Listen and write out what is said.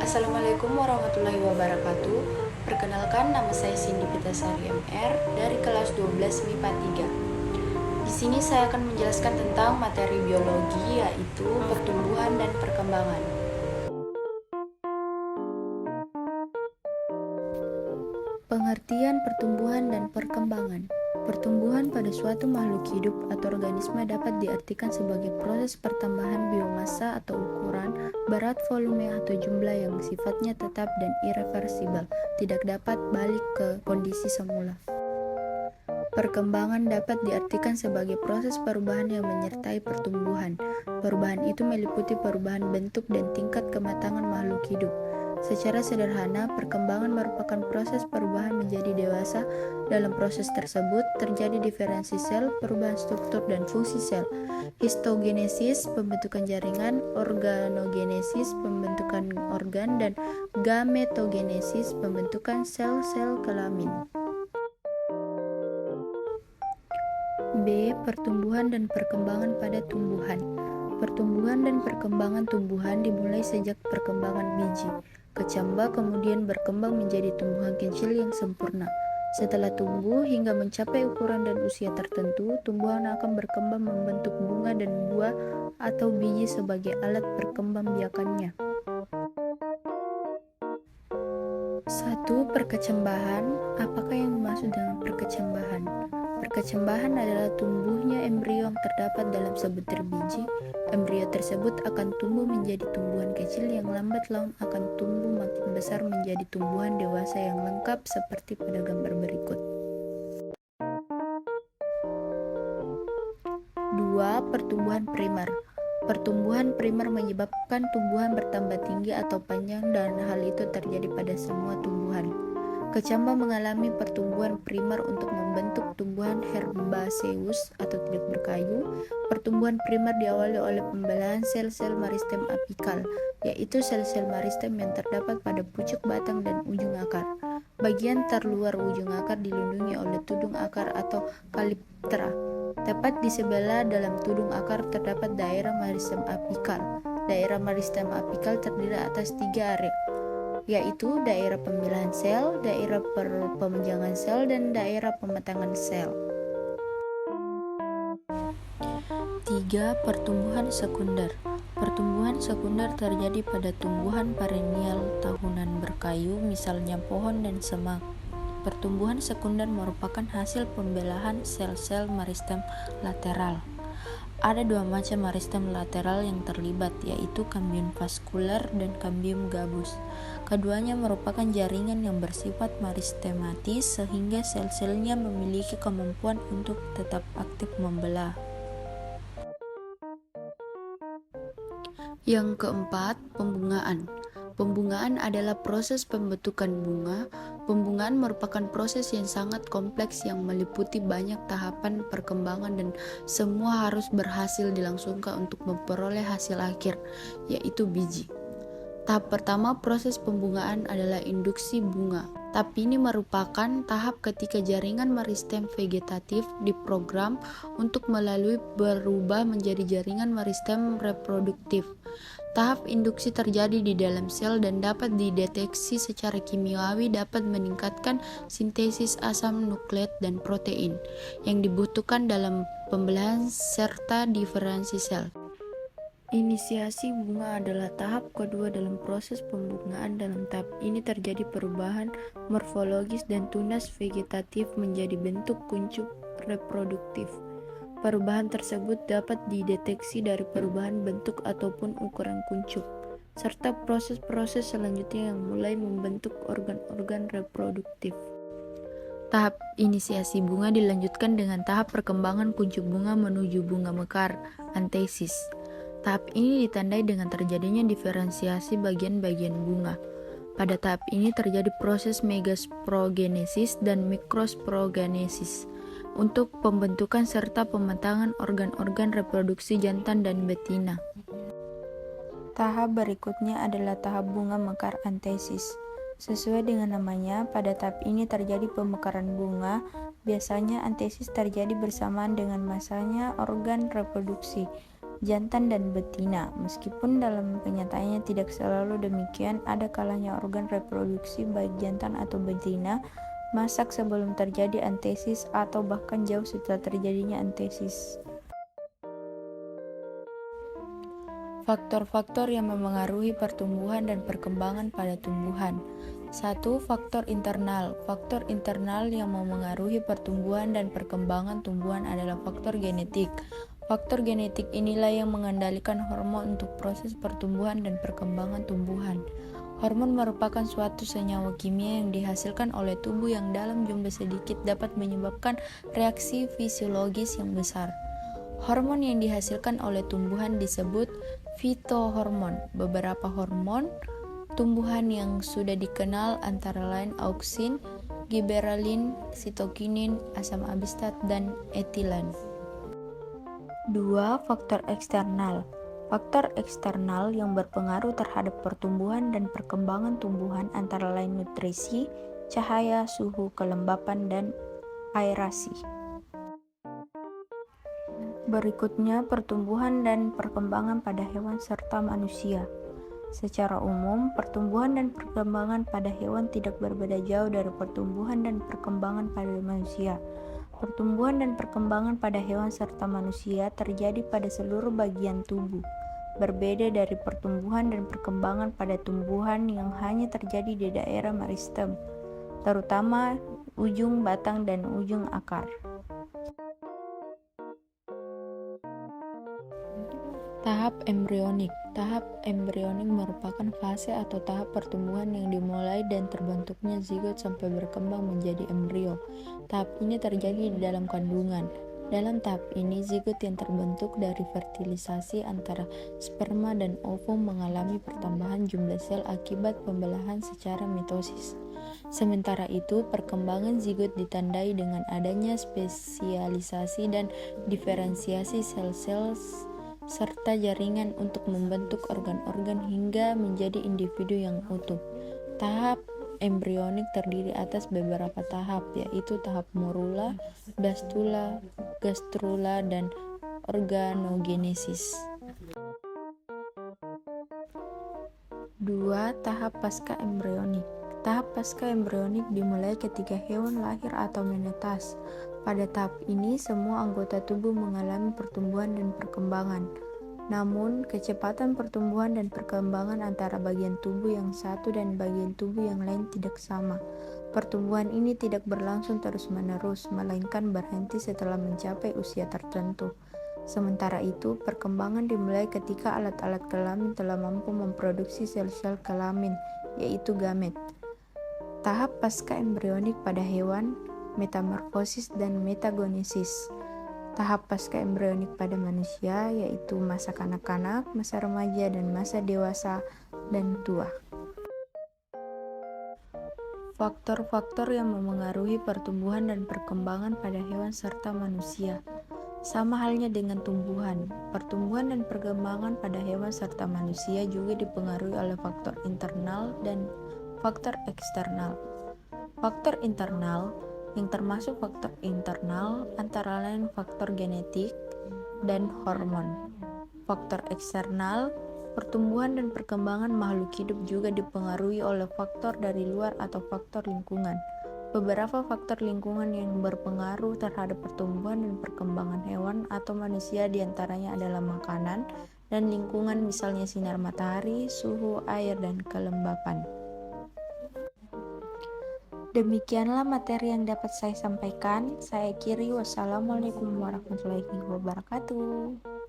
Assalamualaikum warahmatullahi wabarakatuh. Perkenalkan, nama saya Cindy Pitasari MR dari kelas 12 MIPA 3. Di sini saya akan menjelaskan tentang materi biologi, yaitu pertumbuhan dan perkembangan. Pengertian pertumbuhan dan perkembangan. Pertumbuhan pada suatu makhluk hidup atau organisme dapat diartikan sebagai proses pertambahan biomassa atau ukuran, berat, volume, atau jumlah yang sifatnya tetap dan irreversibel, tidak dapat balik ke kondisi semula. Perkembangan dapat diartikan sebagai proses perubahan yang menyertai pertumbuhan. Perubahan itu meliputi perubahan bentuk dan tingkat kematangan makhluk hidup. Secara sederhana, perkembangan merupakan proses perubahan menjadi dewasa. Dalam proses tersebut, terjadi diferensi sel, perubahan struktur dan fungsi sel, histogenesis, pembentukan jaringan, organogenesis, pembentukan organ, dan gametogenesis, pembentukan sel-sel kelamin. B. Pertumbuhan dan perkembangan pada tumbuhan. Pertumbuhan dan perkembangan tumbuhan dimulai sejak perkembangan biji. Kecambah kemudian berkembang menjadi tumbuhan kecil yang sempurna. Setelah tumbuh hingga mencapai ukuran dan usia tertentu, tumbuhan akan berkembang membentuk bunga dan buah atau biji sebagai alat perkembangbiakannya. 1. Perkecambahan. Apakah yang dimaksud dengan perkecambahan? Perkecambahan adalah tumbuhnya embrio yang terdapat dalam sebutir biji. Embrio tersebut akan tumbuh menjadi tumbuhan kecil yang lambat laun akan tumbuh makin besar menjadi tumbuhan dewasa yang lengkap seperti pada gambar berikut. 2. Pertumbuhan primer. Pertumbuhan primer menyebabkan tumbuhan bertambah tinggi atau panjang dan hal itu terjadi pada semua tumbuhan. Kecambah mengalami pertumbuhan primer untuk membentuk tumbuhan herbaceous atau tidak berkayu. Pertumbuhan primer diawali oleh pembelahan sel-sel meristem apikal, yaitu sel-sel meristem yang terdapat pada pucuk batang dan ujung akar. Bagian terluar ujung akar dilindungi oleh tudung akar atau kaliptra. Tepat di sebelah dalam tudung akar terdapat daerah meristem apikal. Daerah meristem apikal terdiri atas 3 area, yaitu daerah pemilahan sel, daerah pemenjangan sel, dan daerah pematangan sel. 3. Pertumbuhan sekunder. Pertumbuhan sekunder terjadi pada tumbuhan perennial tahunan berkayu, misalnya pohon dan semak. Pertumbuhan sekunder merupakan hasil pembelahan sel-sel meristem lateral. Ada 2 macam meristem lateral yang terlibat, yaitu kambium vaskular dan kambium gabus. Keduanya merupakan jaringan yang bersifat meristematis sehingga sel-selnya memiliki kemampuan untuk tetap aktif membelah. Yang keempat, pembungaan. Pembungaan adalah proses pembentukan bunga. Pembungaan merupakan proses yang sangat kompleks yang meliputi banyak tahapan perkembangan dan semua harus berhasil dilangsungkan untuk memperoleh hasil akhir, yaitu biji. Tahap pertama proses pembungaan adalah induksi bunga. Tahap ini merupakan tahap ketika jaringan meristem vegetatif diprogram untuk berubah menjadi jaringan meristem reproduktif. Tahap induksi terjadi di dalam sel dan dapat dideteksi secara kimiawi, dapat meningkatkan sintesis asam nukleat dan protein yang dibutuhkan dalam pembelahan serta diferensi sel. Inisiasi bunga adalah tahap kedua dalam proses pembungaan. Dalam tahap ini terjadi perubahan morfologis dan tunas vegetatif menjadi bentuk kuncup reproduktif. Perubahan tersebut dapat dideteksi dari perubahan bentuk ataupun ukuran kuncup, serta proses-proses selanjutnya yang mulai membentuk organ-organ reproduktif. Tahap inisiasi bunga dilanjutkan dengan tahap perkembangan kuncup bunga menuju bunga mekar, antesis. Tahap ini ditandai dengan terjadinya diferensiasi bagian-bagian bunga. Pada tahap ini terjadi proses megasporogenesis dan mikrosporogenesis untuk pembentukan serta pematangan organ-organ reproduksi jantan dan betina. Tahap berikutnya adalah tahap bunga mekar antesis. Sesuai dengan namanya, pada tahap ini terjadi pemekaran bunga. Biasanya antesis terjadi bersamaan dengan masanya organ reproduksi. jantan dan betina. Meskipun dalam kenyataannya tidak selalu demikian, ada kalanya organ reproduksi baik jantan atau betina masak sebelum terjadi antesis atau bahkan jauh setelah terjadinya antesis. Faktor-faktor yang memengaruhi pertumbuhan dan perkembangan pada tumbuhan. 1. Faktor internal. Faktor internal yang memengaruhi pertumbuhan dan perkembangan tumbuhan adalah faktor genetik. Faktor genetik inilah yang mengendalikan hormon untuk proses pertumbuhan dan perkembangan tumbuhan. Hormon merupakan suatu senyawa kimia yang dihasilkan oleh tubuh yang dalam jumlah sedikit dapat menyebabkan reaksi fisiologis yang besar. Hormon yang dihasilkan oleh tumbuhan disebut fitohormon. Beberapa hormon tumbuhan yang sudah dikenal antara lain auksin, giberelin, sitokinin, asam abstat, dan etilen. 2. Faktor eksternal. Faktor eksternal yang berpengaruh terhadap pertumbuhan dan perkembangan tumbuhan antara lain nutrisi, cahaya, suhu, kelembapan, dan aerasi. Berikutnya, pertumbuhan dan perkembangan pada hewan serta manusia. Secara umum, pertumbuhan dan perkembangan pada hewan tidak berbeda jauh dari pertumbuhan dan perkembangan pada manusia. Pertumbuhan dan perkembangan pada hewan serta manusia terjadi pada seluruh bagian tubuh, berbeda dari pertumbuhan dan perkembangan pada tumbuhan yang hanya terjadi di daerah meristem, terutama ujung batang dan ujung akar. Tahap embrionik. Tahap embrionik merupakan fase atau tahap pertumbuhan yang dimulai dan terbentuknya zigot sampai berkembang menjadi embrio. Tahap ini terjadi di dalam kandungan. Dalam tahap ini, zigot yang terbentuk dari fertilisasi antara sperma dan ovum mengalami pertambahan jumlah sel akibat pembelahan secara mitosis. Sementara itu, perkembangan zigot ditandai dengan adanya spesialisasi dan diferensiasi sel-sel serta jaringan untuk membentuk organ-organ hingga menjadi individu yang utuh. Tahap embrionik terdiri atas beberapa tahap, yaitu tahap morula, blastula, gastrula, dan organogenesis. 2. Tahap pasca embrionik. Tahap pasca embrionik dimulai ketika hewan lahir atau menetas. Pada tahap ini, semua anggota tubuh mengalami pertumbuhan dan perkembangan. Namun, kecepatan pertumbuhan dan perkembangan antara bagian tubuh yang satu dan bagian tubuh yang lain tidak sama. Pertumbuhan ini tidak berlangsung terus-menerus, melainkan berhenti setelah mencapai usia tertentu. Sementara itu, perkembangan dimulai ketika alat-alat kelamin telah mampu memproduksi sel-sel kelamin, yaitu gamet. Tahap pasca embrionik pada hewan, metamorfosis dan metagenesis. Tahap pasca embrionik pada manusia yaitu masa kanak-kanak, masa remaja, dan masa dewasa dan tua. Faktor-faktor yang memengaruhi pertumbuhan dan perkembangan pada hewan serta manusia. Sama halnya dengan tumbuhan, pertumbuhan dan perkembangan pada hewan serta manusia juga dipengaruhi oleh faktor internal dan faktor eksternal. Faktor internal yang termasuk faktor internal antara lain faktor genetik dan hormon. Faktor eksternal, pertumbuhan dan perkembangan makhluk hidup juga dipengaruhi oleh faktor dari luar atau faktor lingkungan. Beberapa faktor lingkungan yang berpengaruh terhadap pertumbuhan dan perkembangan hewan atau manusia diantaranya adalah makanan dan lingkungan, misalnya sinar matahari, suhu, air, dan kelembapan. Demikianlah materi yang dapat saya sampaikan. Saya akhiri. Wassalamualaikum warahmatullahi wabarakatuh.